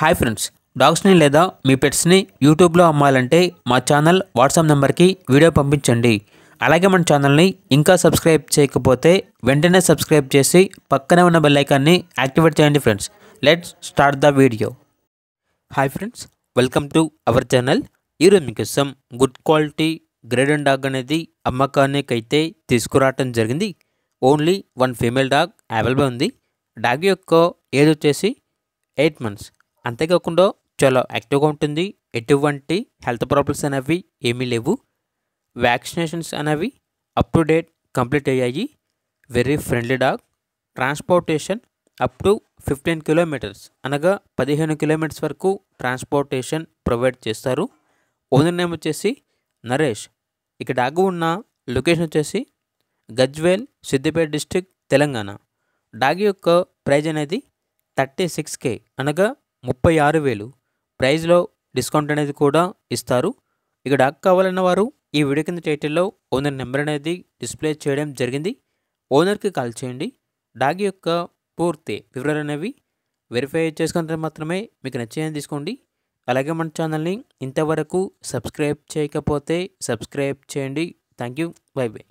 Hi friends, డాగ్స్ని లేదా మీ పెట్స్ని యూట్యూబ్లో అమ్మాలంటే మా ఛానల్ వాట్సాప్ నెంబర్కి వీడియో పంపించండి. అలాగే మన ఛానల్ని ఇంకా సబ్స్క్రైబ్ చేయకపోతే వెంటనే సబ్స్క్రైబ్ చేసి పక్కనే ఉన్న బెల్ ఐకాన్ని యాక్టివేట్ చేయండి friends. Let's start the video. Hi friends, welcome to our channel. ఈరోజు మీకోసం గుడ్ క్వాలిటీ గ్రేడెన్ డాగ్ అనేది అమ్మకానికైతే తీసుకురావటం జరిగింది. Only one female dog available ఉంది. డాగ్ యొక్క ఏజ్ వచ్చేసి 8 months. అంతేకాకుండా చాలా యాక్టివ్గా ఉంటుంది. ఎటువంటి హెల్త్ ప్రాబ్లమ్స్ అనేవి ఏమీ లేవు. వ్యాక్సినేషన్స్ అనేవి అప్ టు డేట్ కంప్లీట్ అయ్యాయి. Very friendly dog. Transportation up to 15 kilometers అనగా 15 kilometers వరకు ట్రాన్స్పోర్టేషన్ ప్రొవైడ్ చేస్తారు. ఓనర్ నేమ్ వచ్చేసి నరేష్. ఇక డాగ్ ఉన్న లొకేషన్ వచ్చేసి గజ్వేల్, సిద్దిపేట డిస్ట్రిక్ట్, తెలంగాణ. డాగ్ యొక్క ప్రైజ్ అనేది 36K అనగా 36,000. ప్రైజ్లో డిస్కౌంట్ అనేది కూడా ఇస్తారు. ఇక డాగ్ కావాలన్న వారు ఈ వీడియో కింద టైటిల్లో ఓనర్ నెంబర్ అనేది డిస్ప్లే చేయడం జరిగింది. ఓనర్కి కాల్ చేయండి. డాగ్ యొక్క పూర్తి వివరాలు అనేవి వెరిఫై చేసుకుంటే మాత్రమే మీకు నచ్చేదని తీసుకోండి. అలాగే మన ఛానల్ని ఇంతవరకు సబ్స్క్రైబ్ చేయకపోతే సబ్స్క్రైబ్ చేయండి. Thank you. By by.